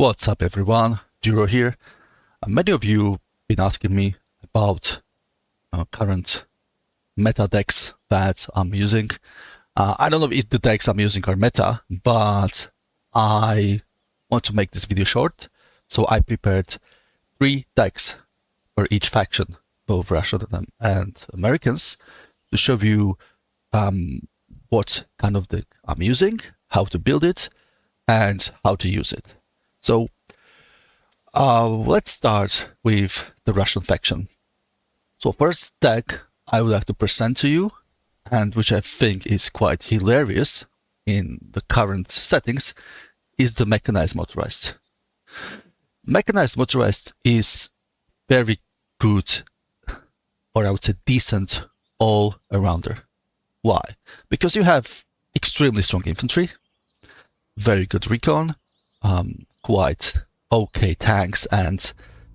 What's up everyone, Duro here. Many of you have been asking me about current meta decks that I'm using. I don't know if the decks I'm using are meta, but I want to make this video short, so I prepared 3 decks for each faction, both Russian and Americans, to show you what kind of deck I'm using, how to build it, and how to use it. So let's start with the Russian faction. So first deck I would like to present to you, and which I think is quite hilarious in the current settings, is the mechanized motorized. Mechanized motorized is very good, or I would say decent, all-arounder. Why? Because you have extremely strong infantry, very good recon, quite okay tanks, and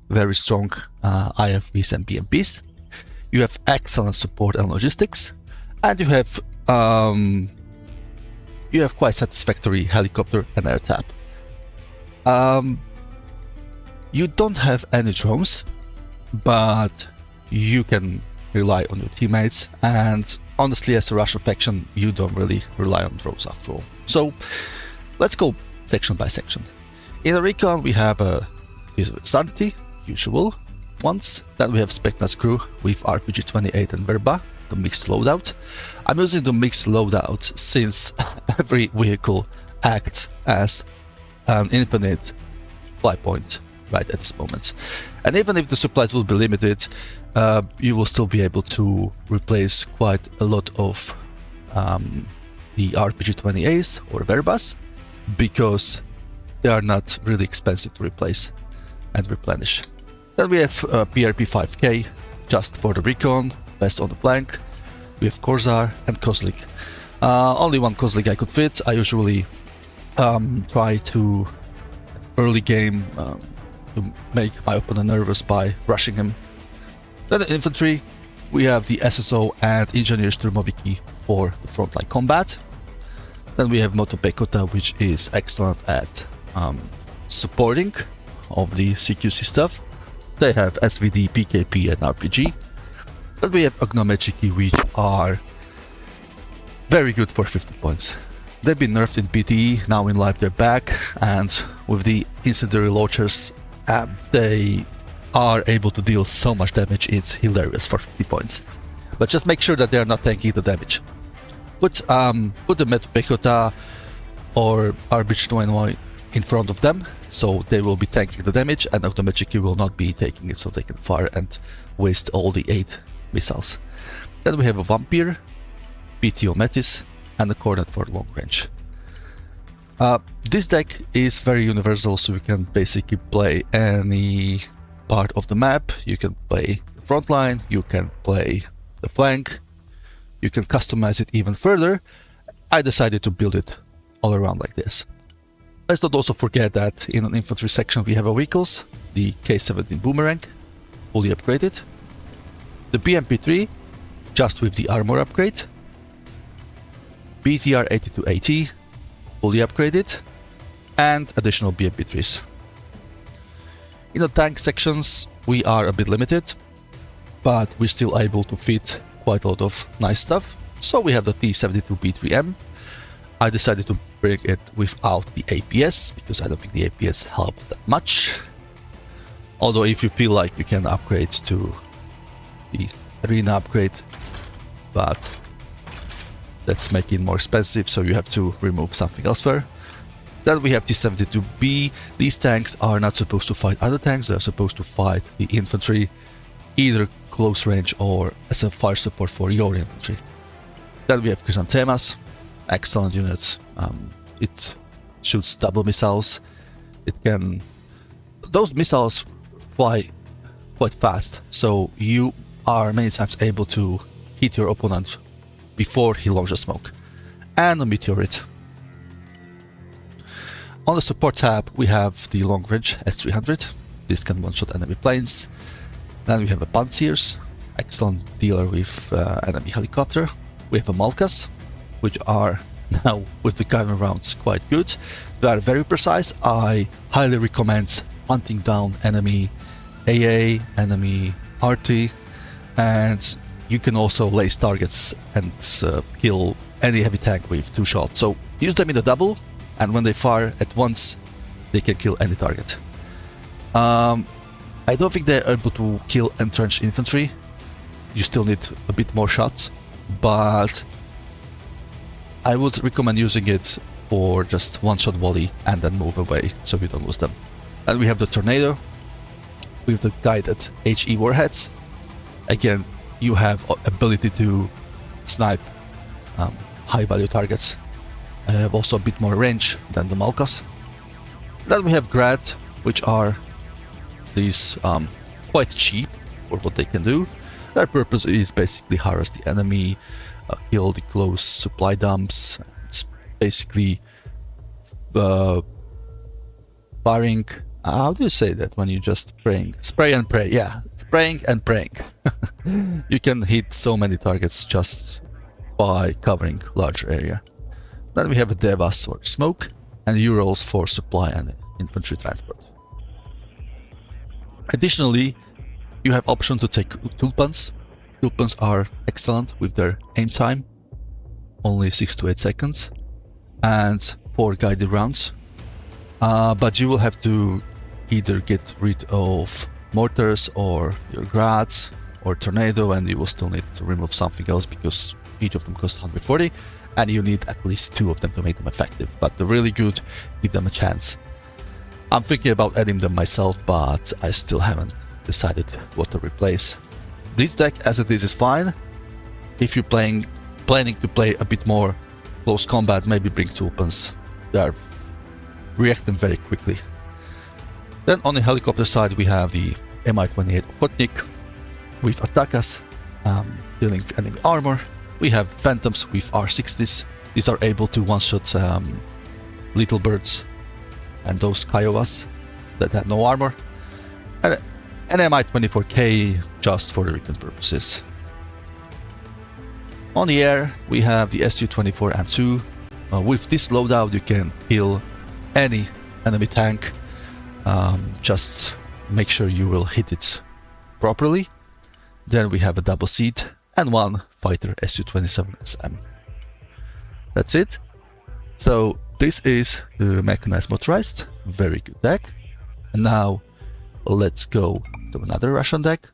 very strong IFVs and BMPs. You have excellent support and logistics, and you have quite satisfactory helicopter and air tap. You don't have any drones, but you can rely on your teammates, and honestly, as a Russian faction, you don't really rely on drones after all. So let's go section by section. In the recon, we have Sanity, usual ones. Then we have Specnaz crew with RPG-28 and Verba, the mixed loadout. I'm using the mixed loadout since every vehicle acts as an infinite supply point right at this moment. And even if the supplies will be limited, you will still be able to replace quite a lot of the RPG-28s or Verbas, because they are not really expensive to replace and replenish. Then we have PRP-5K just for the recon, best on the flank. We have Korzar and Kozlik. Only one Kozlik I could fit. I usually try to early game to make my opponent nervous by rushing him. Then the infantry, we have the SSO and Engineer Sturmoviki for the frontline combat. Then we have Moto Pekota, which is excellent at supporting of the CQC stuff. They have SVD, PKP and RPG. Then we have Ognomechiki, which are very good for 50 points. They've been nerfed in PTE, now in live they're back, and with the incendiary launchers, they are able to deal so much damage, it's hilarious for 50 points. But just make sure that they are not tanking the damage. Put the Moto Pekota or RPG-21 in front of them, so they will be tanking the damage, and Ognomechiki will not be taking it, so they can fire and waste all the 8 missiles. Then we have a Vampire, PTO Metis, and a Cornet for long range. This deck is very universal, so you can basically play any part of the map. You can play the front line, you can play the flank, you can customize it even further. I decided to build it all around like this. Let's not also forget that in an infantry section we have our vehicles, the K-17 Boomerang, fully upgraded, the BMP-3, just with the armor upgrade, BTR-82AT, fully upgraded, and additional BMP-3s. In the tank sections we are a bit limited, but we're still able to fit quite a lot of nice stuff. So we have the T-72B3M. I decided to bring it without the APS, because I don't think the APS helped that much. Although if you feel like you can upgrade to the arena upgrade, but that's making it more expensive, so you have to remove something elsewhere. Then we have T-72B. These tanks are not supposed to fight other tanks, they're supposed to fight the infantry, either close range or as a fire support for your infantry. Then we have Chrysanthemas, excellent units. It shoots double missiles. Those missiles fly quite fast, so you are many times able to hit your opponent before he launches smoke. And a Meteorite. On the support tab we have the long range S300. This can one-shot enemy planes. Then we have a Panzirs, excellent dealer with enemy helicopter. We have a Malkas, which are Now, with the carbon rounds quite good, they are very precise. I highly recommend hunting down enemy AA, enemy RT, and you can also lace targets and kill any heavy tank with 2 shots. So use them in a double, and when they fire at once, they can kill any target. I don't think they're able to kill entrenched infantry. You still need a bit more shots, but I would recommend using it for just one-shot volley and then move away so you don't lose them. And we have the Tornado with the guided HE warheads. Again, you have ability to snipe high-value targets. I have also a bit more range than the Malkas. Then we have Grad, which are these quite cheap for what they can do. Their purpose is basically harass the enemy, kill the close supply dumps. It's basically firing. How do you say that when you just spraying? Spray and pray. Yeah, spraying and praying. You can hit so many targets just by covering larger area. Then we have a Devas for smoke and Urals for supply and infantry transport. Additionally, you have option to take Tulpans. Tulpans are excellent with their aim time, only 6 to 8 seconds, and 4 guided rounds. But you will have to either get rid of mortars or your grads or tornado, and you will still need to remove something else because each of them costs 140, and you need at least 2 of them to make them effective. But they're really good, give them a chance. I'm thinking about adding them myself, but I still haven't decided what to replace. This deck as it is fine. If you're planning to play a bit more close combat, maybe bring Tulpans. They are reacting very quickly. Then on the helicopter side we have the Mi-28 Ochotnik with Attakas, dealing with enemy armor. We have Phantoms with R60s. These are able to one-shot little birds and those Kiowas that have no armor. And an Mi-24K just for the recon purposes. On the air we have the Su-24 and 2. With this loadout you can kill any enemy tank. Just make sure you will hit it properly. Then we have a double seat and 1 fighter Su-27 SM. That's it. So this is the mechanized motorized, very good deck. And now let's go to another Russian deck,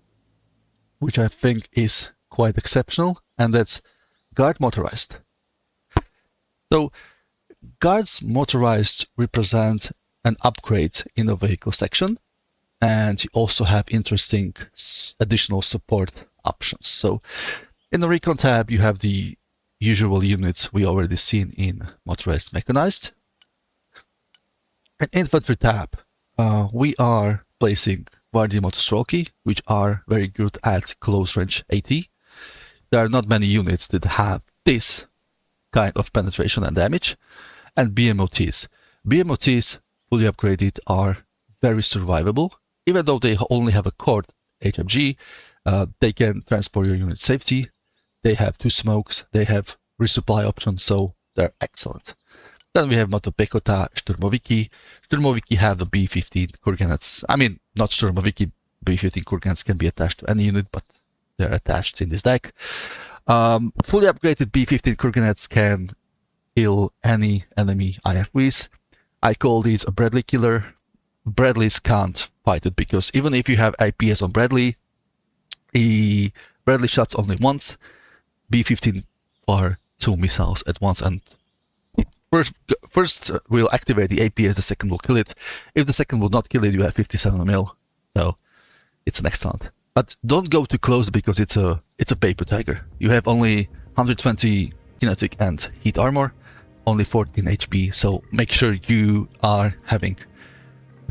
which I think is quite exceptional, and that's Guard Motorized. So Guards Motorized represent an upgrade in the vehicle section, and you also have interesting additional support options. So in the Recon tab you have the usual units we already seen in Motorized Mechanized. In Infantry tab we are placing Gwardiy Motostroki, which are very good at close range AT. There are not many units that have this kind of penetration and damage. And BMOTs. BMOTs, fully upgraded, are very survivable. Even though they only have a cord HMG, they can transport your unit safety. They have 2 smokes, they have resupply options, so they're excellent. Then we have Motopechota, Szturmowiki. Szturmowiki have the B-15 Kurganets. I mean, not Szturmowiki, B-15 Kurganets can be attached to any unit, but they're attached in this deck. Fully upgraded B-15 Kurganets can kill any enemy IFVs. I call these a Bradley killer. Bradleys can't fight it because even if you have IPS on Bradley, Bradley shots only once. B-15 fire 2 missiles at once, and first will activate the APS, the second will kill it. If the second will not kill it, you have 57 mil. So it's an excellent. But don't go too close because it's a paper tiger. You have only 120 kinetic and heat armor, only 14 HP, so make sure you are having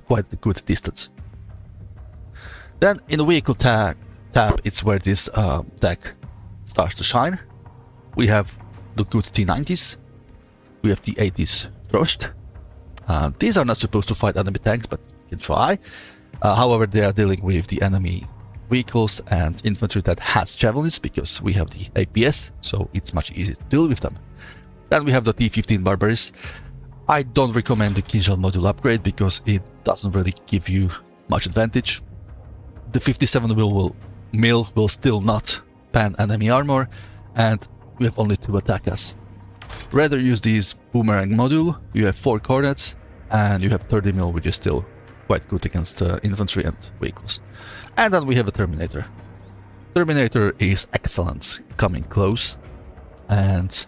quite a good distance. Then in the vehicle tab, it's where this deck starts to shine. We have the good T90s, we have the 80s Trost. These are not supposed to fight enemy tanks, but you can try. However, they are dealing with the enemy vehicles and infantry that has javelins because we have the APS, so it's much easier to deal with them. Then we have the T15 Barbaris. I don't recommend the Kinjal module upgrade because it doesn't really give you much advantage. The 57 mil will still not pan enemy armor, and we have only 2 attackers. Rather use this boomerang module. You have 4 cornets, and you have 30 mil, which is still quite good against infantry and vehicles. And then we have a Terminator. Terminator is excellent coming close, and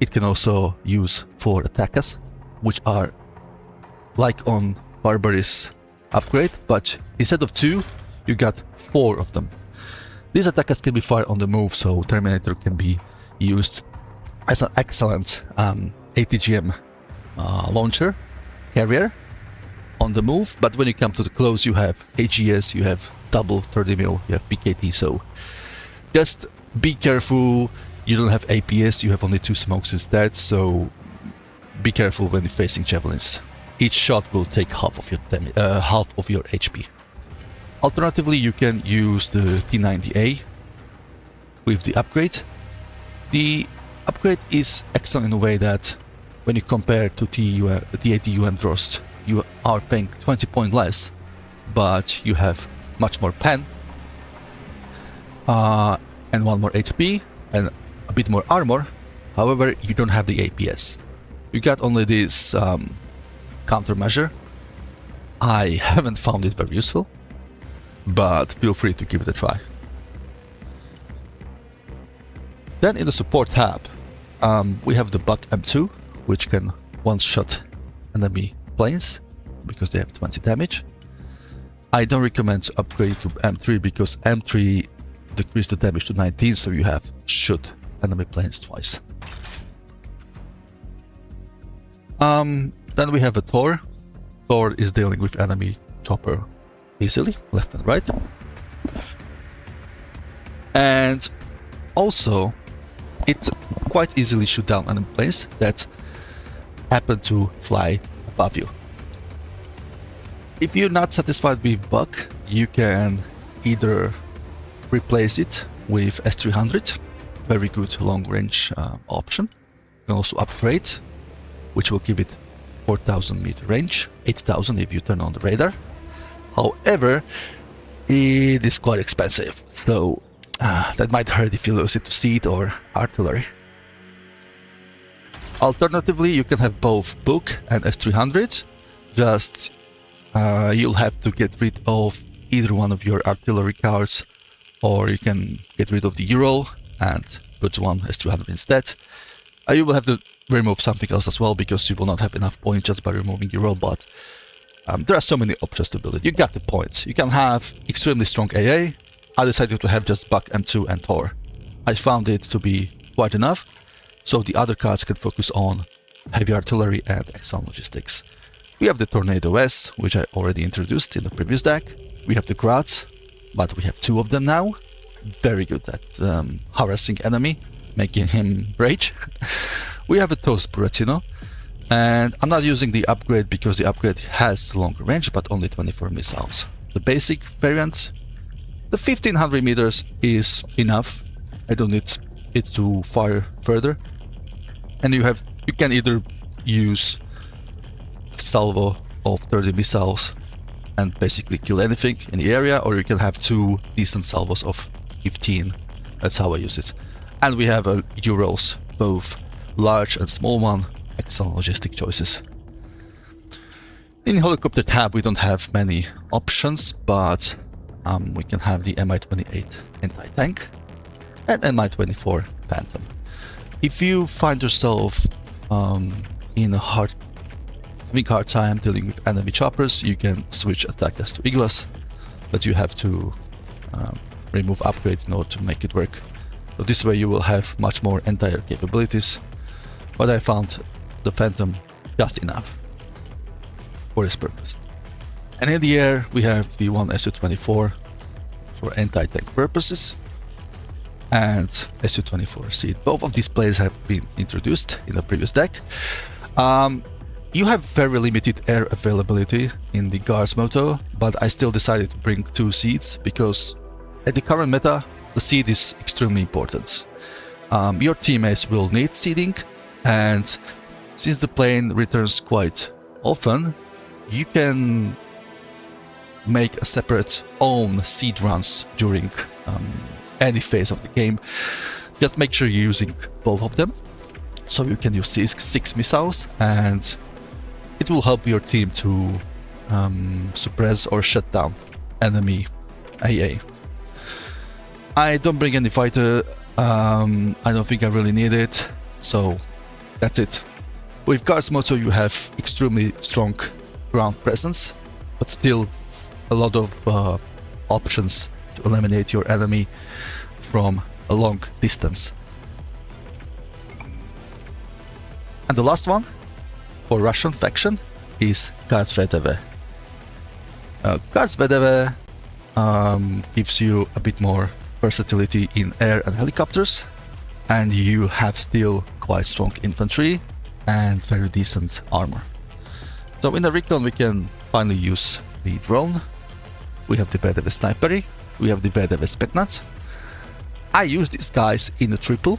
it can also use 4 attackers, which are like on Barbaris upgrade, but instead of 2, you got 4 of them. These attackers can be fired on the move, so Terminator can be used as an excellent ATGM launcher carrier on the move, but when you come to the close, you have AGS, you have double 30 mil, you have PKT, so just be careful. You don't have APS, you have only 2 smokes instead, so be careful when you're facing javelins. Each shot will take half of your HP. Alternatively, you can use the T90A with the upgrade. The upgrade is excellent in a way that when you compare to T80 Drost, you are paying 20 points less, but you have much more pen and 1 more HP and a bit more armor. However, you don't have the APS. You got only this countermeasure. I haven't found it very useful, but feel free to give it a try. Then in the support tab, we have the Buck M2, which can one-shot enemy planes because they have 20 damage. I don't recommend to upgrade to M3 because M3 decreased the damage to 19, so you have shoot enemy planes twice. Then we have a Thor. Thor is dealing with enemy chopper easily, left and right. And also, it quite easily shoot down enemy planes that happen to fly above you. If you're not satisfied with Buck, you can either replace it with S300, very good long range option. You can also upgrade, which will give it 4,000 meter range, 8,000 if you turn on the radar. However, it is quite expensive, so that might hurt if you lose it to seed or artillery. Alternatively, you can have both Book and S300, just you'll have to get rid of either one of your artillery cards, or you can get rid of the Ural and put one S300 instead. You will have to remove something else as well, because you will not have enough points just by removing Ural, but there are so many options to build it. You got the point. You can have extremely strong AA. I decided to have just Buck M2 and Thor. I found it to be quite enough, so the other cards can focus on heavy artillery and excellent logistics. We have the Tornado S, which I already introduced in the previous deck. We have the Grats, but we have 2 of them now. Very good at harassing enemy, making him rage. We have a Toast Buratino, and I'm not using the upgrade because the upgrade has the longer range, but only 24 missiles. The basic variant, the 1500 meters is enough. I don't need it to fire further. And you can either use a salvo of 30 missiles and basically kill anything in the area, or you can have 2 decent salvos of 15. That's how I use it. And we have Urals, both large and small one. Excellent logistic choices. In helicopter tab, we don't have many options, but we can have the Mi-28 anti-tank and Mi-24 Phantom. If you find yourself in a hard time dealing with enemy choppers, you can switch attackers to Iglas, but you have to remove upgrade in order to make it work. So this way you will have much more entire capabilities, but I found the Phantom just enough for this purpose. And in the air we have the one Su-24 for anti-tank purposes and Su-24 Seed. Both of these plays have been introduced in the previous deck. You have very limited air availability in the Guards Moto, but I still decided to bring 2 Seeds because at the current meta, the seed is extremely important. Your teammates will need seeding, And since the plane returns quite often, you can make a separate own seed runs during any phase of the game. Just make sure you're using both of them, so you can use 6 missiles, and it will help your team to suppress or shut down enemy AA. I don't bring any fighter, I don't think I really need it, so that's it. With Guards Moto you have extremely strong ground presence, but still a lot of options to eliminate your enemy from a long distance. And the last one for Russian faction is DuroSVK. DuroSVK gives you a bit more versatility in air and helicopters, and you have still quite strong infantry and very decent armor. So in the recon we can finally use the drone, we have the VDV Snipery, we have the VDV Spetsnaz. I use these guys in a triple.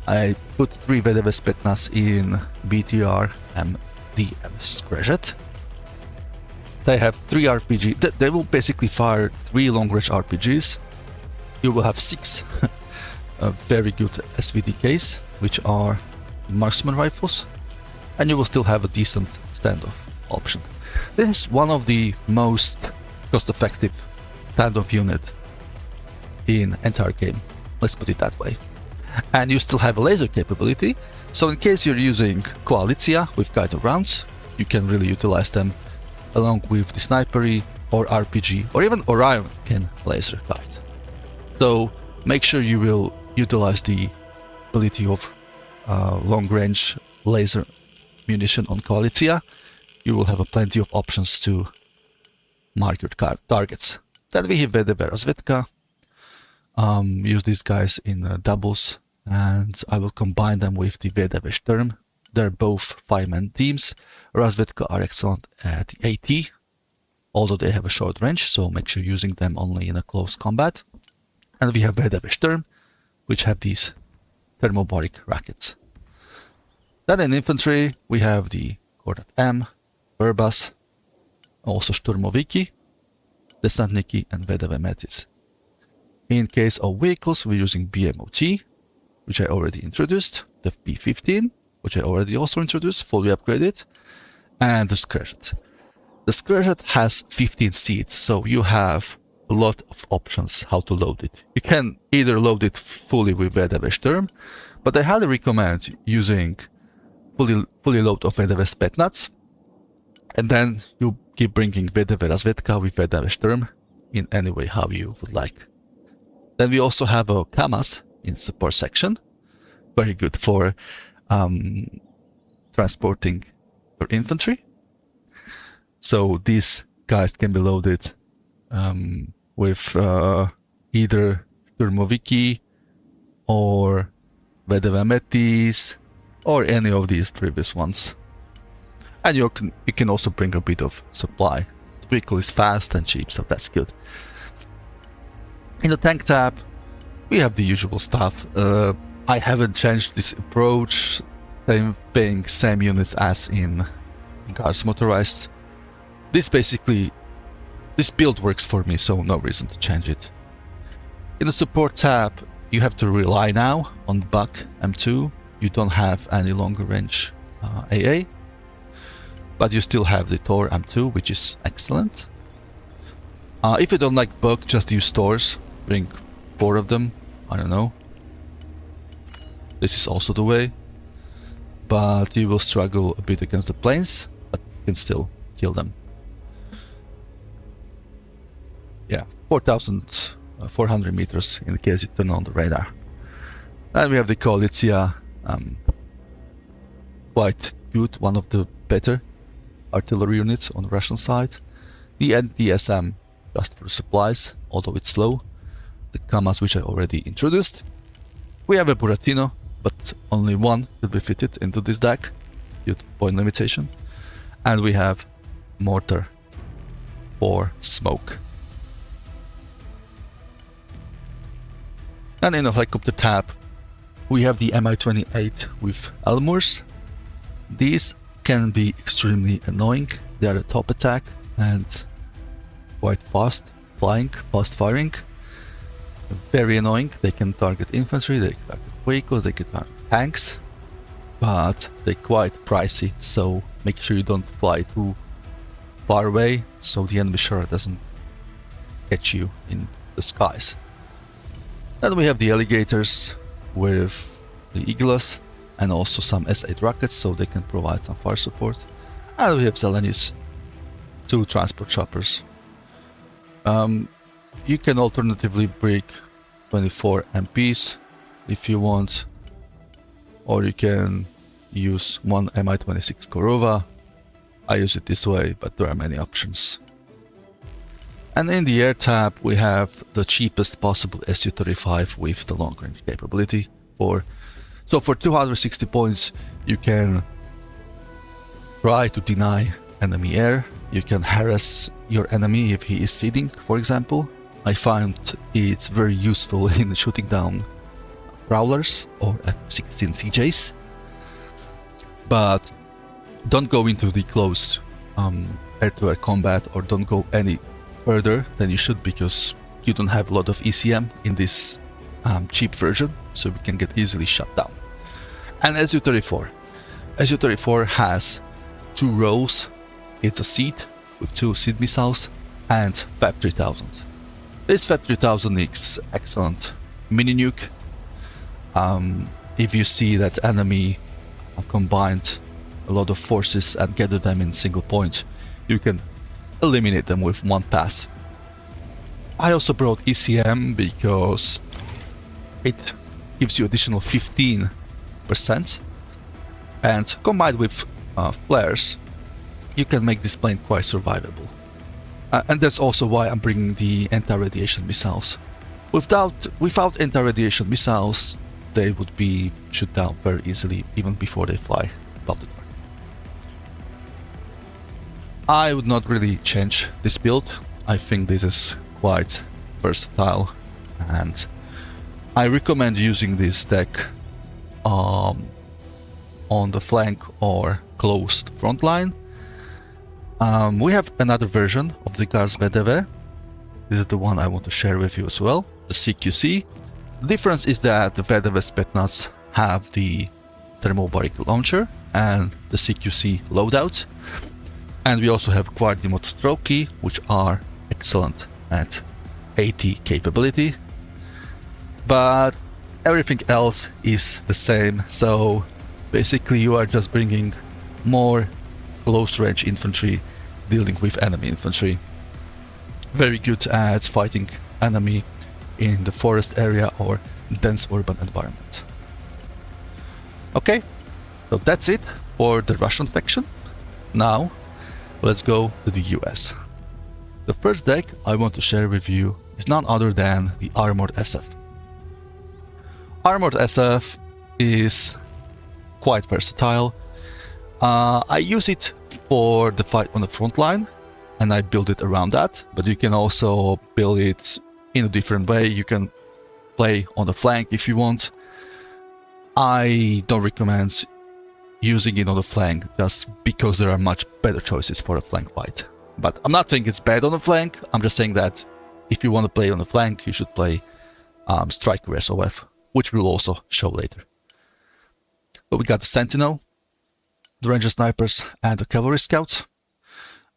I put 3 VDV Spetsnaz in BTR and DM Skrzhet. They have 3 RPG, they will basically fire 3 long-range RPGs. You will have 6 very good SVDKs, which are marksman rifles, and you will still have a decent standoff option. This is one of the most cost-effective standoff unit in entire game, let's put it that way. And you still have a laser capability, so in case you're using Koalicja with guided rounds, you can really utilize them along with the Snipery or RPG, or even Orion can laser guide. So make sure you will utilize the ability of long-range laser munition on Koalicja. You will have plenty of options to mark your targets. Then we have DuroSVK. Use these guys in doubles, and I will combine them with the VDV Sturm. They're both 5-man teams. DuroSVK are excellent at the AT, although they have a short range, so make sure using them only in a close combat. And we have VDV Sturm, which have these thermobaric rockets. Then in infantry, we have the Kordat M, Burbas, also Szturmowiki, Desantniki, and VDV Metis. In case of vehicles, we're using BMOT, which I already introduced, the P15, which I already also introduced, fully upgraded, and the Skrzhet. The Skrzhet has 15 seats, so you have a lot of options how to load it. You can either load it fully with VDV Sturm, but I highly recommend using fully load of VDV Spetsnaz, and then you keep bringing DuroSVK with VDV Sturm in any way how you would like. Then we also have a KAMAZ in support section, very good for transporting your infantry. So these guys can be loaded with either Szturmowiki or VDV Metis or any of these previous ones. And you can also bring a bit of supply. The vehicle is fast and cheap, so that's good. In the tank tab, we have the usual stuff. I haven't changed this approach, paying same units as in Guards Motorized. This build works for me, so no reason to change it. In the support tab, you have to rely now on Buck M2. You don't have any longer range AA, but you still have the Tor M2, which is excellent. If you don't like Buck, just use Tors. Bring 4 of them, I don't know. This is also the way, but you will struggle a bit against the planes, but you can still kill them. Yeah, 4,400 meters in case you turn on the radar. And we have the Koalicja, quite good, one of the better artillery units on the Russian side. The NTSM just for supplies, although it's slow. The KAMAZ, which I already introduced. We have a Buratino, but only one will be fitted into this deck due to point limitation. And we have Mortar for smoke. And in the helicopter tab, We have the Mi-28 with Elmors. These can be extremely annoying. They are a top attack and quite fast flying, fast firing. Very annoying. They can target infantry, they can target vehicles, they can target tanks, but they're quite pricey, so make sure you don't fly too far away so the enemy shot doesn't catch you in the skies. Then we have the alligators with the Eagles and also some S8 rockets so they can provide some fire support. And we have Zelenius, 2 transport choppers. You can alternatively break 24 MPs if you want, or you can use one Mi-26 Korova. I use it this way, but there are many options. And in the air tab we have the cheapest possible Su-35 with the long range capability. So for 260 points you can try to deny enemy air, you can harass your enemy if he is seeding, for example. I find it's very useful in shooting down prowlers or F-16 CJs, but don't go into the close air-to-air combat, or don't go any further than you should, because you don't have a lot of ECM in this cheap version, so we can get easily shut down. And Su-34 has 2 rows. It's a seed with 2 seed missiles and FAB 3000. This FAB 3000 is excellent mini nuke. If you see that enemy combined a lot of forces and gather them in single point, you can eliminate them with one pass. I also brought ECM because it gives you additional 15%, and combined with flares, you can make this plane quite survivable. And that's also why I'm bringing the anti-radiation missiles. Without anti-radiation missiles, they would be shot down very easily even before they fly above the target. I would not really change this build. I think this is quite versatile, and I recommend using this deck on the flank or close to the front line. We have another version of the Gars VDV. This is the one I want to share with you as well, the CQC. The difference is that the VDV Spetsnaz have the thermobaric launcher and the CQC loadout. And we also have Quarty Motostroki, which are excellent at AT capability. But everything else is the same, so basically you are just bringing more close range infantry dealing with enemy infantry. Very good at fighting enemy in the forest area or dense urban environment. Okay, so that's it for the Russian faction. Now let's go to the US. The first deck I want to share with you is none other than the Armored SF. Armored SF is quite versatile. I use it for the fight on the front line, and I build it around that, but you can also build it in a different way. You can play on the flank if you want. I don't recommend using it on the flank just because there are much better choices for a flank fight. But I'm not saying it's bad on the flank, I'm just saying that if you want to play on the flank, you should play Striker SOF, which we'll also show later. But we got the Sentinel, the Ranger Snipers, and the Cavalry Scouts.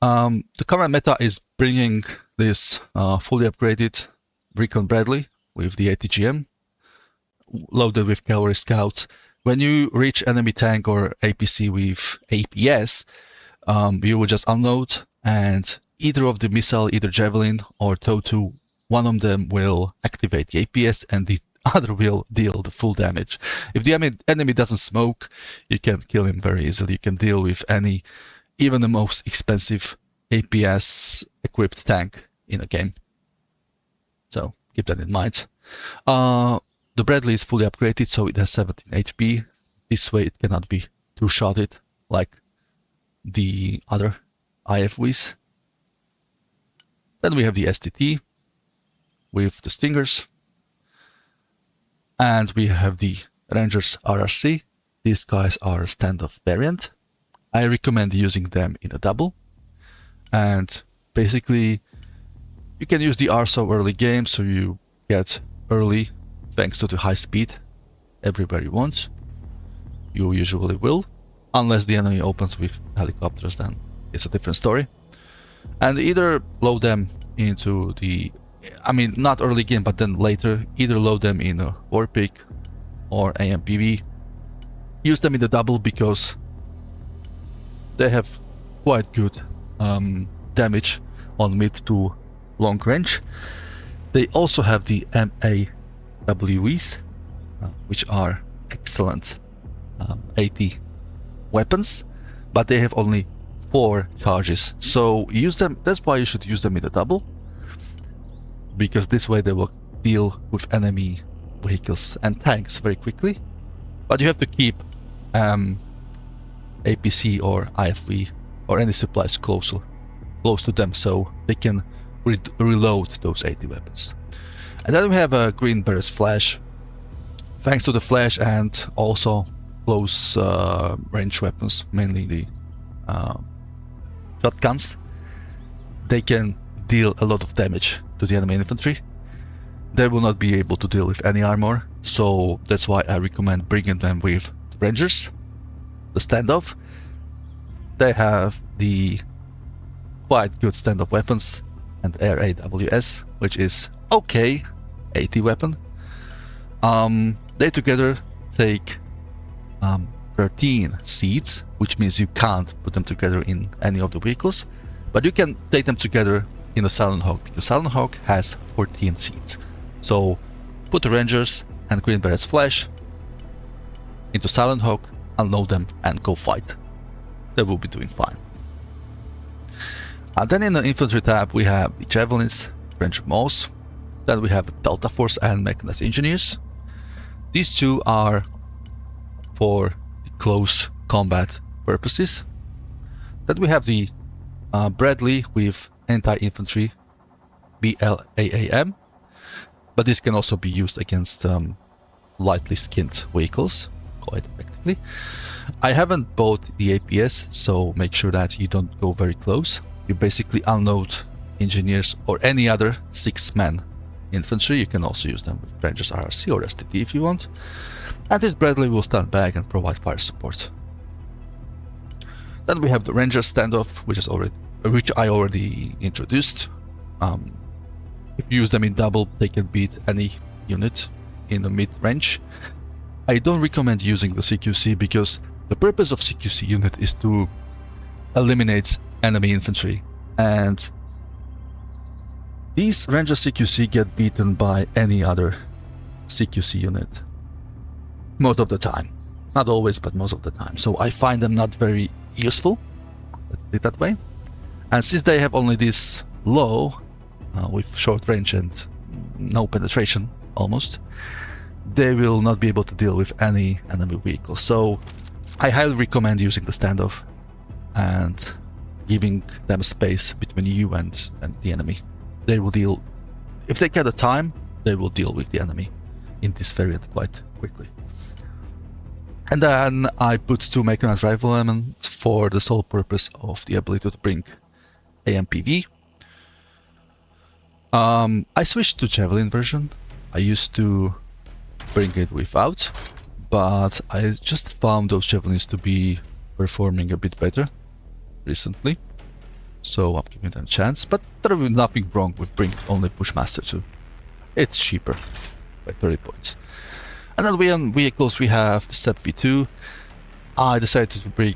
The current meta is bringing this fully upgraded Recon Bradley with the ATGM, loaded with Cavalry Scouts. When you reach enemy tank or APC with APS, you will just unload, and either of the missile, either Javelin or TOW2, one of them will activate the APS and the other will deal the full damage. If the enemy doesn't smoke, you can kill him very easily. You can deal with any, even the most expensive APS equipped tank in a game. So keep that in mind. The Bradley is fully upgraded, so it has 17 HP. This way it cannot be two-shotted like the other IFVs. Then we have the STT with the Stingers. And we have the Rangers RRC. These guys are a standoff variant. I recommend using them in a double. And basically, you can use the RSO early game, so you get early thanks to the high speed everywhere you want. You usually will, unless the enemy opens with helicopters, then it's a different story. And either load them into the, I mean, not early game, but then later, either load them in a Warpick or AMPV. Use them in the double because they have quite good damage on mid to long range. They also have the MAWEs, which are excellent AT weapons, but they have only 4 charges. So use them, that's why you should use them in the double, because this way they will deal with enemy vehicles and tanks very quickly. But you have to keep APC or IFV or any supplies close to them so they can reload those AT weapons. And then we have a green Bear's Flash. Thanks to the flash and also close range weapons, mainly the shotguns, they can deal a lot of damage to the enemy infantry. They will not be able to deal with any armor, so that's why I recommend bringing them with Rangers, the standoff. They have the quite good standoff weapons and Air AWS, which is okay AT weapon. They together take 13 seats, which means you can't put them together in any of the vehicles, but you can take them together in a Silent Hawk, because Silent Hawk has 14 seats. So put the Rangers and Green Bear's Flash into Silent Hawk, unload them and go fight. They will be doing fine. And then in the infantry tab we have the Javelins, Ranger Moss. Then we have Delta Force and Mechanized Engineers. These two are for the close combat purposes. Then we have the Bradley with anti-infantry BLAAM, but this can also be used against lightly skinned vehicles quite effectively. I haven't bought the APS, so make sure that you don't go very close. You basically unload engineers or any other 6-man infantry. You can also use them with Rangers RRC or STT if you want. And this Bradley will stand back and provide fire support. Then we have the Ranger standoff, which I already introduced. If you use them in double, they can beat any unit in the mid-range. I don't recommend using the CQC because the purpose of CQC unit is to eliminate enemy infantry, and these Ranger CQC get beaten by any other CQC unit most of the time. Not always, but most of the time. So I find them not very useful, let's put it that way. And since they have only this low with short range and no penetration almost, they will not be able to deal with any enemy vehicle. So I highly recommend using the standoff and giving them space between you and the enemy. They will deal, if they get the time, they will deal with the enemy in this variant quite quickly. And then I put 2 mechanized rifle elements for the sole purpose of the ability to bring AMPV. I switched to Javelin version. I used to bring it without, but I just found those Javelins to be performing a bit better recently, so I'm giving them a chance. But there will be nothing wrong with bringing only Bushmaster 2. It's cheaper by 30 points. And then we on vehicles we have the SEP V2. I decided to bring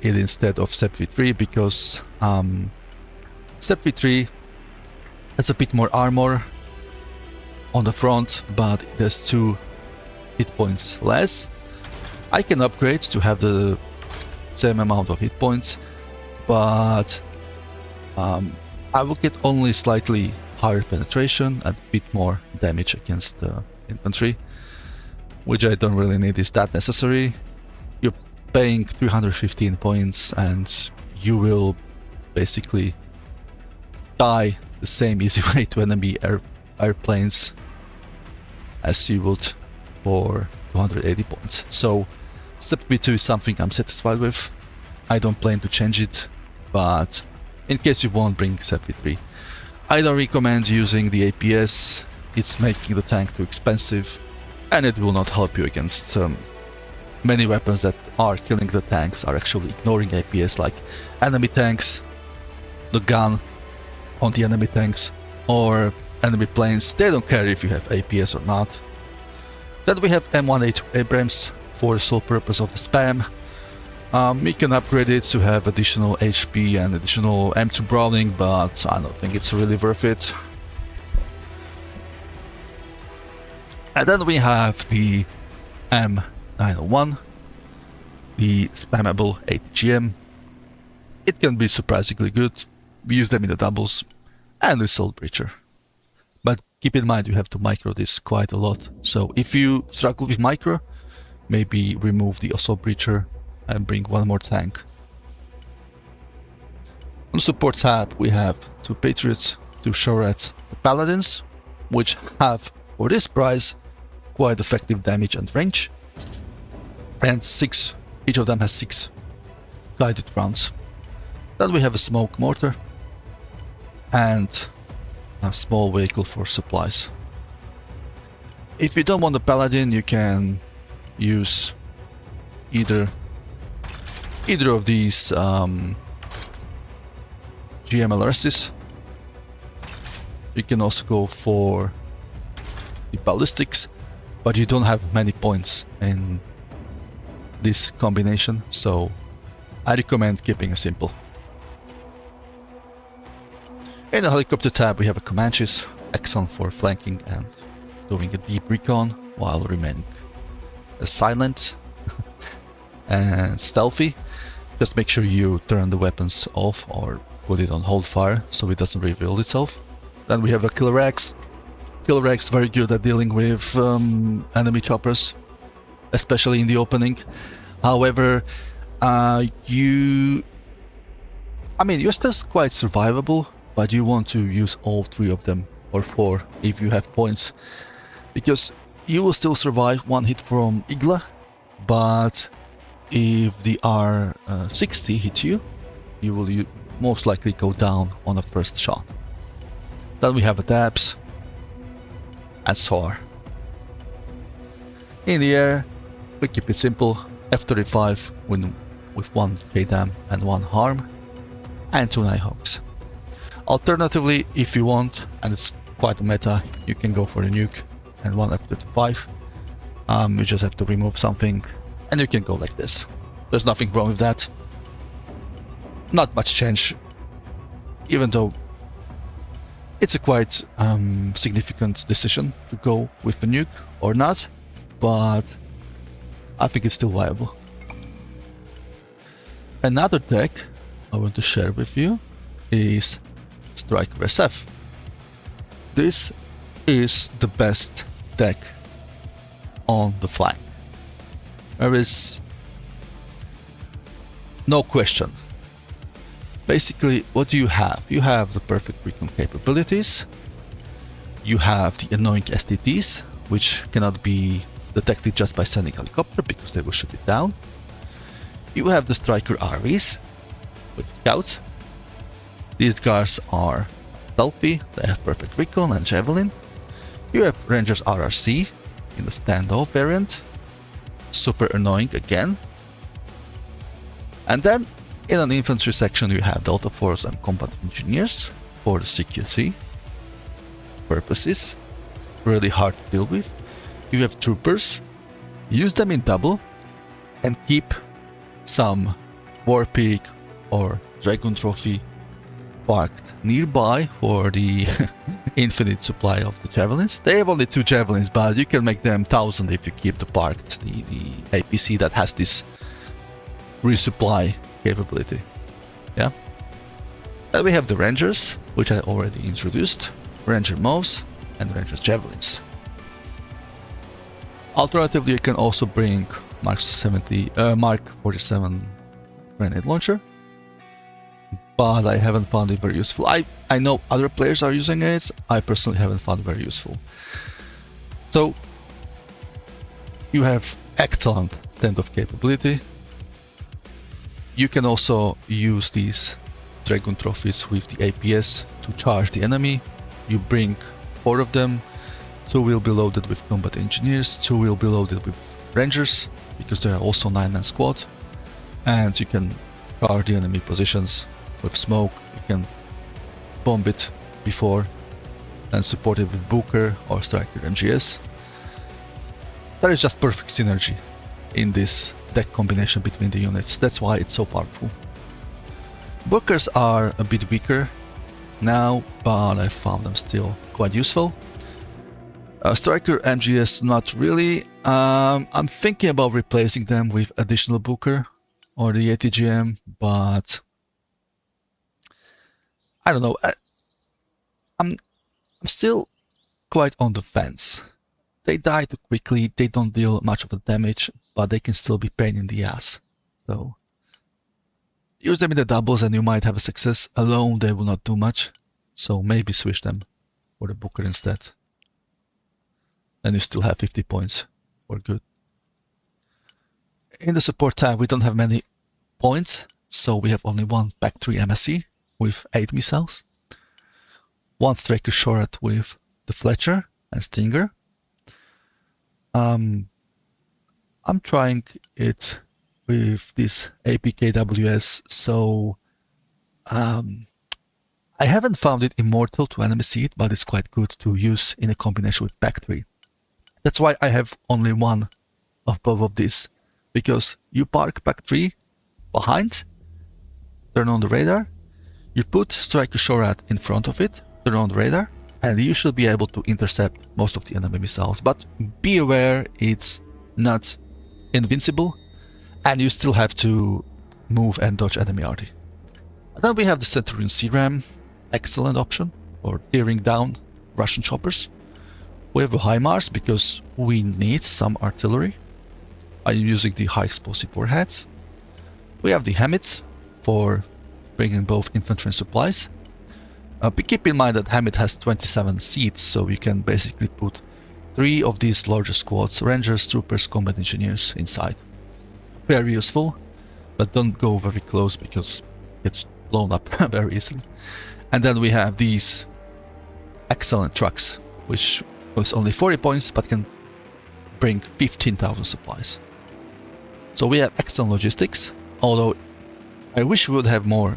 it instead of SEP V3 because SEP V3 has a bit more armor on the front, but it has 2 hit points less. I can upgrade to have the same amount of hit points, but I will get only slightly higher penetration and a bit more damage against the infantry, which I don't really need. Is that necessary? You're paying 315 points and you will basically die the same easy way to enemy airplanes as you would for 280 points. So step V2 is something I'm satisfied with. I don't plan to change it, but in case you won't bring step V3. I don't recommend using the APS, it's making the tank too expensive and it will not help you against many weapons that are killing the tanks are actually ignoring APS, like enemy tanks, the gun on the enemy tanks, or enemy planes. They don't care if you have APS or not. Then we have M1A2 Abrams for the sole purpose of the spam. You can upgrade it to have additional HP and additional M2 brawling, but I don't think it's really worth it. And then we have the M901, the spammable 8GM. It can be surprisingly good. We use them in the doubles and the Soul Breacher. But keep in mind you have to micro this quite a lot. So if you struggle with micro, maybe remove the Assault Breacher and bring one more tank. On the support tab we have 2 Patriots, 2 Shorets, the Paladins, which have, for this price, quite effective damage and range. And each of them has 6 guided rounds. Then we have a Smoke Mortar and a small vehicle for supplies. If you don't want the Paladin, you can use either of these GMLRSs. You can also go for the ballistics, but you don't have many points in this combination, so I recommend keeping it simple. In the helicopter tab we have a Comanches, excellent for flanking and doing a deep recon while remaining silent and stealthy. Just make sure you turn the weapons off or put it on hold fire so it doesn't reveal itself. Then we have a Killer X. Killer X very good at dealing with enemy choppers, especially in the opening. However, you're still quite survivable, but you want to use all 3 of them or 4 if you have points, because you will still survive one hit from Igla, but if the R60 hit you, you will most likely go down on the first shot. Then we have a Dabs and SOAR. In the air, we keep it simple. F-35 with 1 KDAM and 1 harm, and 2 Nighthawks. Alternatively, if you want, and it's quite a meta, you can go for a nuke and 1 F-35. You just have to remove something and you can go like this. There's nothing wrong with that. Not much change, even though it's a quite significant decision to go with the nuke or not, but I think it's still viable. Another deck I want to share with you is Striker SF. This is the best deck on the flank. There is no question. Basically, what do you have? You have the perfect recon capabilities. You have the annoying STTs, which cannot be detected just by sending helicopter because they will shoot it down. You have the Striker RVs with scouts. These guys are stealthy, they have perfect recon and javelin. You have Rangers RRC in the standoff variant, super annoying again. And then in an infantry section you have Delta Force and Combat Engineers for the CQC purposes, really hard to deal with. You have Troopers, use them in double and keep some War Pig or Dragon Trophy parked nearby for the infinite supply of the javelins. They have only 2 javelins, but you can make them 1000 if you keep the parked, the APC that has this resupply capability. Yeah. Then we have the Rangers, which I already introduced, Ranger Mows and Rangers Javelins. Alternatively, you can also bring Mark 47 grenade launcher, but I haven't found it very useful. I know other players are using it, I personally haven't found it very useful. So You have excellent standoff capability. You can also use these Dragon trophies with the APS to charge the enemy. You bring 4 of them. 2 will be loaded with combat engineers, 2 will be loaded with rangers, because they are also 9-man squad. And you can charge the enemy positions with smoke. You can bomb it before and support it with Booker or Striker MGS. There is just perfect synergy in this deck combination between the units. That's why it's so powerful. Bookers are a bit weaker now, but I found them still quite useful. Striker MGS not really. I'm thinking about replacing them with additional Booker or the ATGM, but I don't know. I'm still quite on the fence. They die too quickly, they don't deal much of the damage, but they can still be pain in the ass. So use them in the doubles and you might have a success. Alone they will not do much, so maybe switch them for the Booker instead. And you still have 50 points for good. In the support tab we don't have many points, so we have only one Pack 3 MSC with 8 missiles, one Striker Short with the Fletcher and Stinger. I'm trying it with this APKWS, so I haven't found it immortal to enemy seed, but it's quite good to use in a combination with Pack 3. That's why I have only one of both of these, because you park Pack 3 behind, turn on the radar, you put Striker Shorat in front of it, turn on the radar, and you should be able to intercept most of the enemy missiles. But be aware, it's not invincible, and you still have to move and dodge enemy arty. And then we have the Centurion CRAM, excellent option for tearing down Russian choppers. We have a HIMARS because we need some artillery. I'm using the high explosive warheads. We have the Hamits for bringing both infantry and supplies. Keep in mind that Hamid has 27 seats, so you can basically put 3 of these larger squads, Rangers, Troopers, Combat Engineers inside. Very useful, but don't go very close because it gets blown up very easily. And then we have these excellent trucks, which cost only 40 points but can bring 15,000 supplies. So we have excellent logistics, although I wish we would have more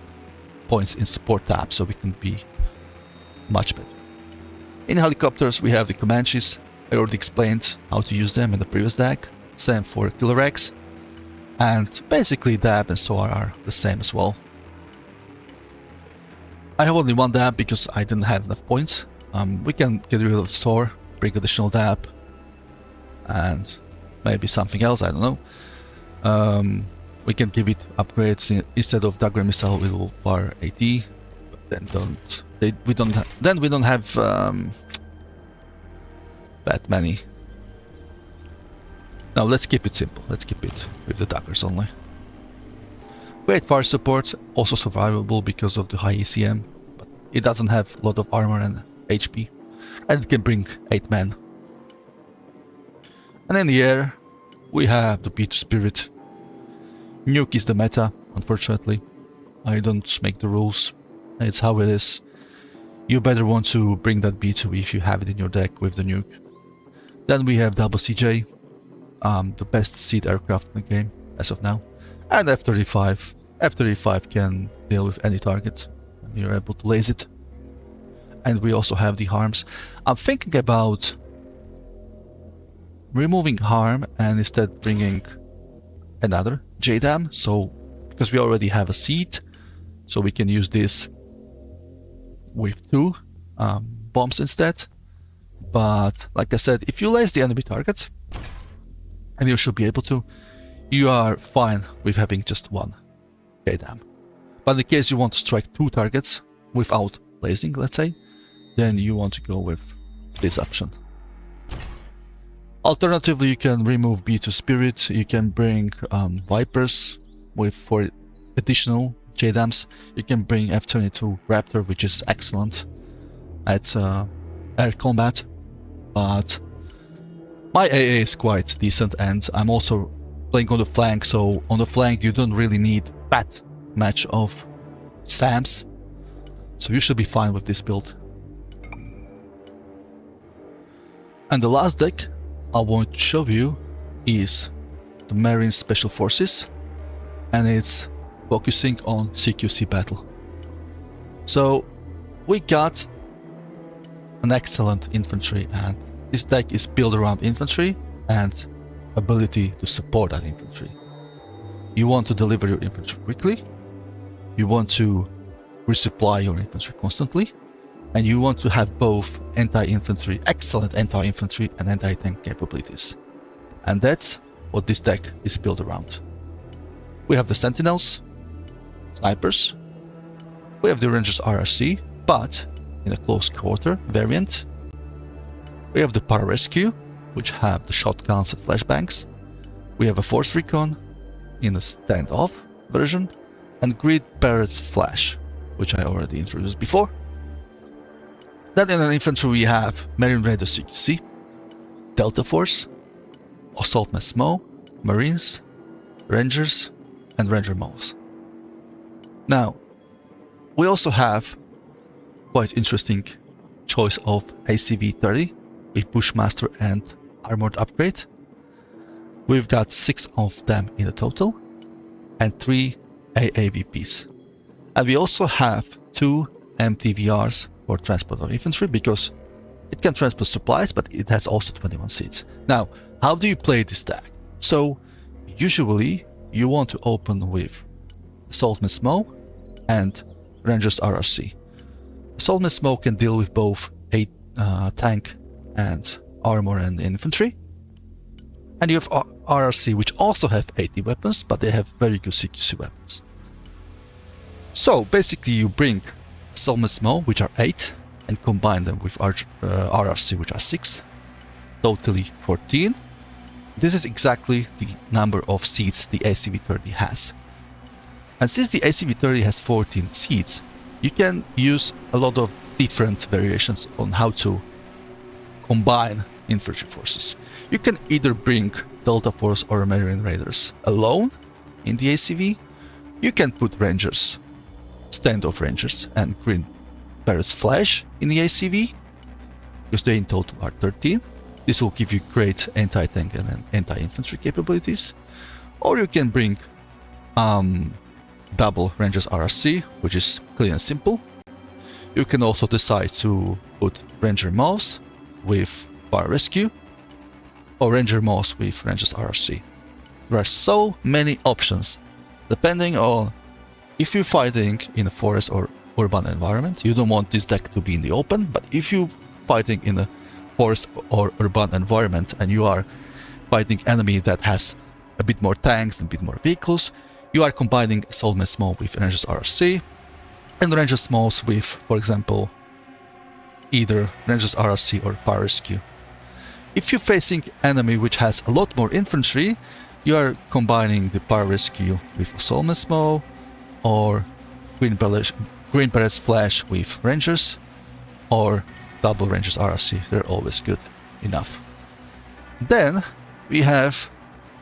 points in support tab so we can be much better. In helicopters we have the Comanches. I already explained how to use them in the previous deck. Same for Killer X. And basically Dab and SOAR are the same as well. I have only one Dab because I didn't have enough points. We can get rid of SOAR, bring additional Dab, and maybe something else, I don't know. We can give it upgrades. Instead of Dagger Missile we will fire AT, but then we don't have that many. Now let's keep it simple. Let's keep it with the daggers only. Great fire support, also survivable because of the high ECM, but it doesn't have a lot of armor and HP, and it can bring 8 men. And in the air we have the B2 Spirit. Nuke is the meta, unfortunately. I don't make the rules, it's how it is. You better want to bring that B2 if you have it in your deck with the nuke. Then we have Double CJ, the best seed aircraft in the game as of now. And F-35. F-35 can deal with any target, and you're able to laze it. And we also have the harms. I'm thinking about removing harm and instead bringing another JDAM, so because we already have a seat, so we can use this with 2 bombs instead. But like I said, if you laze the enemy target, and you should be able to, you are fine with having just 1 JDAM. But in case you want to strike 2 targets without lazing, let's say, then you want to go with this option. Alternatively, you can remove B2 Spirit, you can bring Vipers with 4 additional JDAMs, you can bring F-22 Raptor, which is excellent at air combat, but My AA is quite decent, and I'm also playing on the flank, so on the flank you don't really need that much of stamps, so you should be fine with this build. And the last deck I want to show you is the Marine Special Forces, and it's focusing on CQC battle. So we got an excellent infantry, and this deck is built around infantry and ability to support that infantry. You want to deliver your infantry quickly, you want to resupply your infantry constantly, and you want to have both anti-infantry, excellent anti-infantry and anti-tank capabilities. And that's what this deck is built around. We have the Sentinels, Snipers, we have the Rangers RRC, but in a close quarter variant. We have the Pararescue, which have the shotguns and flashbangs. We have a Force Recon in a standoff version, and Grid Barrett's Flash, which I already introduced before. Then in an infantry we have Marine Raider CQC, Delta Force, Assault Mass MO, Marines, Rangers, and Ranger MOs. Now, we also have quite interesting choice of ACV 30 with Bushmaster and Armored Upgrade. We've got 6 of them in the total and 3 AAVPs. And we also have 2 MTVRs for transport of infantry, because it can transport supplies, but it has also 21 seats. Now, how do you play this deck? So, usually you want to open with Assault Mass MO and Rangers RRC. Assault Mass MO can deal with both a tank and armor and infantry. And you have RRC, which also have 80 weapons, but they have very good CQC weapons. So basically you bring Assault Mass MO, which are 8, and combine them with RRC, which are 6. Totally 14. This is exactly the number of seats the ACV-30 has. And since the ACV-30 has 14 seats, you can use a lot of different variations on how to combine infantry forces. You can either bring Delta Force or Marine Raiders alone in the ACV. You can put Rangers, standoff Rangers, and Green Barrett's Flash in the ACV, because they in total are 13. This will give you great anti-tank and anti-infantry capabilities. Or you can bring double Rangers RRC, which is clean and simple. You can also decide to put Ranger MOS with Pararescue, or Ranger MOS with Rangers RRC. There are so many options, depending on if you're fighting in a forest or urban environment. You don't want this deck to be in the open, but if you're fighting in a forest or urban environment and you are fighting enemy that has a bit more tanks and a bit more vehicles, you are combining Assault Mass MO with Rangers RRC and Rangers MOs with, for example, either Rangers RRC or Pararescue. If you're facing enemy which has a lot more infantry, you are combining the Pararescue with Assault Mass MO or Green Barrett's Flash with Rangers, or double Rangers RRC. They're always good enough. Then we have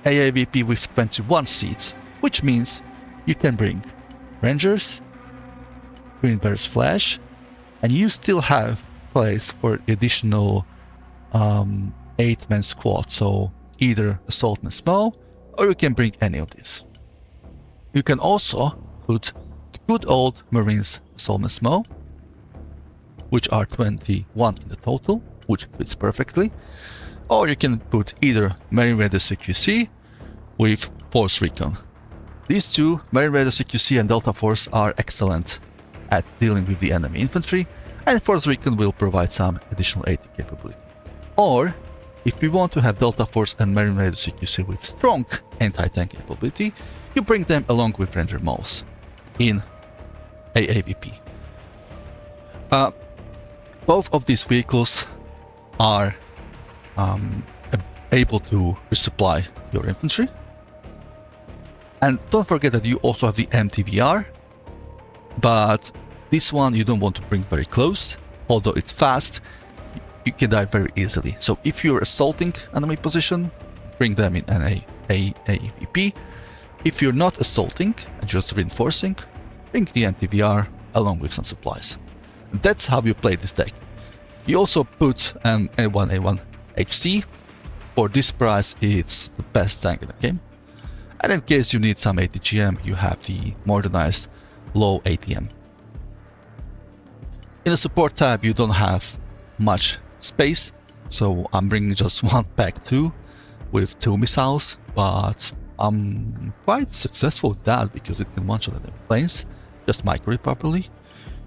AAVP with 21 seats, which means you can bring Rangers, Green Barrett's Flash, and you still have place for additional 8-man squad, so either Assault Mass MO, or you can bring any of these. You can also put the good old Marines Assault Mass MO, which are 21 in the total, which fits perfectly. Or you can put either Marine Raider CQC with Force Recon. These two, Marine Raider CQC and Delta Force, are excellent at dealing with the enemy infantry, and Force Recon will provide some additional AT capability. Or, if we want to have Delta Force and Marine Raider CQC with strong anti-tank capability, you bring them along with Ranger MOs in AAVP. Both of these vehicles are able to resupply your infantry. And don't forget that you also have the MTVR, but this one you don't want to bring very close. Although it's fast, you can die very easily. So if you're assaulting enemy position, bring them in an AVP. If you're not assaulting and just reinforcing, bring the anti-VR along with some supplies. That's how you play this deck. You also put an A1 HC. For this price, it's the best tank in the game. And in case you need some ATGM, you have the motorized low ATM. In the support tab, you don't have much space, so I'm bringing just one pack 2 with 2 missiles, but I'm quite successful with that because it can one-shot enemy planes, just micro it properly.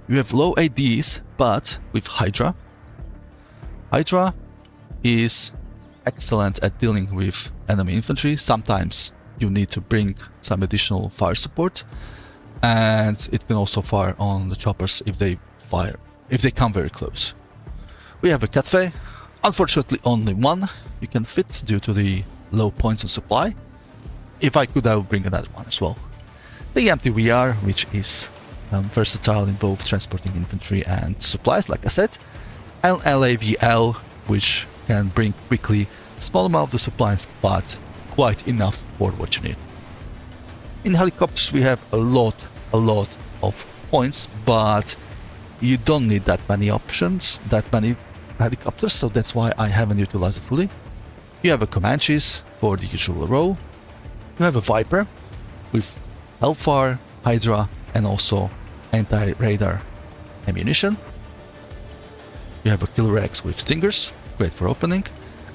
You have low ADs, but with Hydra. Hydra is excellent at dealing with enemy infantry. Sometimes you need to bring some additional fire support, and it can also fire on the choppers if they come very close. We have a Catfe. Unfortunately, only one you can fit due to the low points of supply. If I could, I would bring another one as well. The empty VR, which is versatile in both transporting infantry and supplies, like I said, and LAVL, which can bring quickly a small amount of the supplies, but quite enough for what you need. In helicopters, we have a lot of points, but you don't need that many options, that many helicopters, so that's why I haven't utilized it fully. You have a Comanches for the usual role. You have a Viper with Hellfire, Hydra, and also anti-radar ammunition. You have a Killer X with Stingers, great for opening.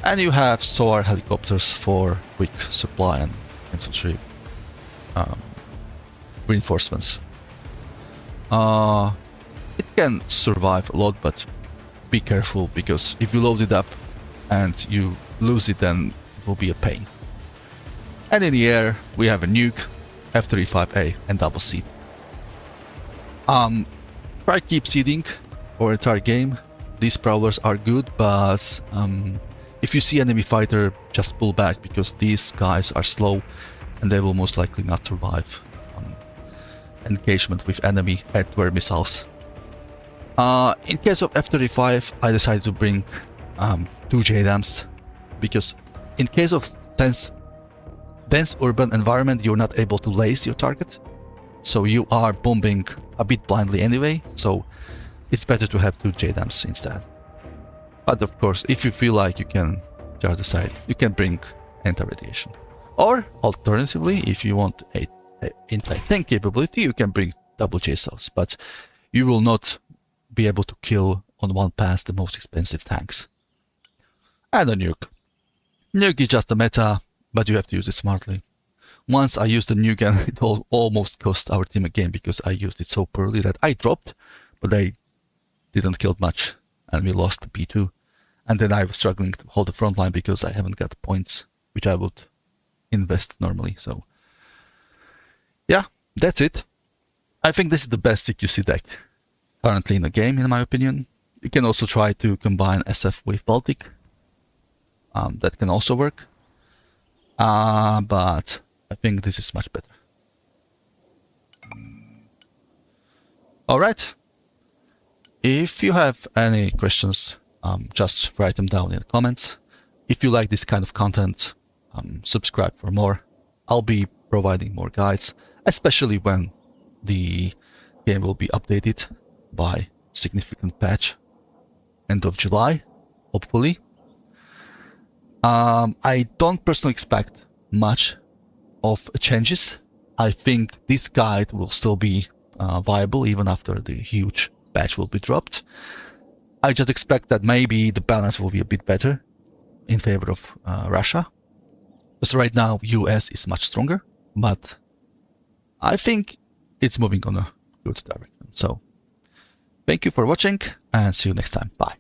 And you have SOAR helicopters for quick supply and infantry reinforcements. It can survive a lot, but be careful, because if you load it up and you lose it, then it will be a pain. And in the air, we have a nuke, F-35A, and double seed. Try keep seeding our entire game. These prowlers are good, but if you see enemy fighter, just pull back, because these guys are slow and they will most likely not survive engagement with enemy air-to-air missiles. In case of F-35, I decided to bring 2 JDAMs, because in case of dense urban environment, you're not able to lace your target, so you are bombing a bit blindly anyway, so it's better to have 2 JDAMs instead. But of course, if you feel like you can just decide, you can bring anti-radiation. Or alternatively, if you want a anti-tank capability, you can bring double J cells, but you will not be able to kill on one pass the most expensive tanks. And a nuke. Nuke is just a meta, but you have to use it smartly. Once I used the nuke and it almost cost our team a game because I used it so poorly that I dropped, but I didn't kill much and we lost the P2. And then I was struggling to hold the front line because I haven't got points which I would invest normally. So yeah, that's it. I think this is the best CQC deck currently in the game, in my opinion. You can also try to combine SF with Baltic. That can also work. But I think this is much better. Alright. If you have any questions, just write them down in the comments. If you like this kind of content, subscribe for more. I'll be providing more guides, especially when the game will be updated by significant patch end of July, hopefully. I don't personally expect much of changes. I think this guide will still be viable even after the huge patch will be dropped. I just expect that maybe the balance will be a bit better in favor of Russia. Because right now US is much stronger, but I think it's moving on a good direction. So thank you for watching and see you next time. Bye.